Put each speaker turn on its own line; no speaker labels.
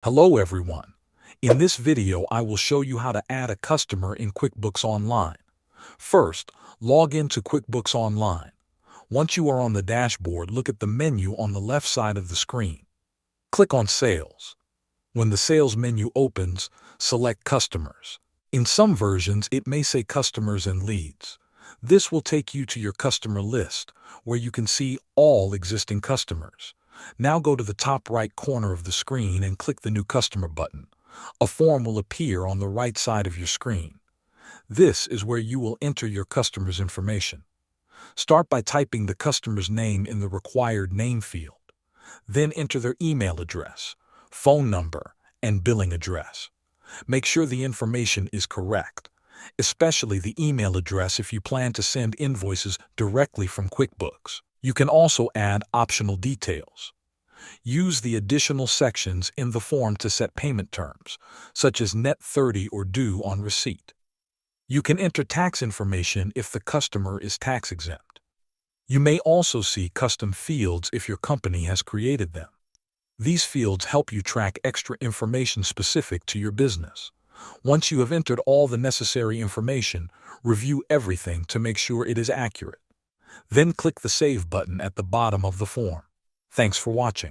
Hello everyone. In this video, I will show you how to add a customer in QuickBooks Online. First, log into QuickBooks Online. Once you are on the dashboard, look at the menu on the left side of the screen. Click on Sales. When the Sales menu opens, select Customers. In some versions, it may say Customers and Leads. This will take you to your customer list, where you can see all existing customers. Now go to the top right corner of the screen and click the New Customer button. A form will appear on the right side of your screen. This is where you will enter your customer's information. Start by typing the customer's name in the required name field. Then enter their email address, phone number, and billing address. Make sure the information is correct, especially the email address if you plan to send invoices directly from QuickBooks. You can also add optional details. Use the additional sections in the form to set payment terms, such as net 30 or due on receipt. You can enter tax information if the customer is tax exempt. You may also see custom fields if your company has created them. These fields help you track extra information specific to your business. Once you have entered all the necessary information, review everything to make sure it is accurate. Then click the Save button at the bottom of the form. Thanks for watching.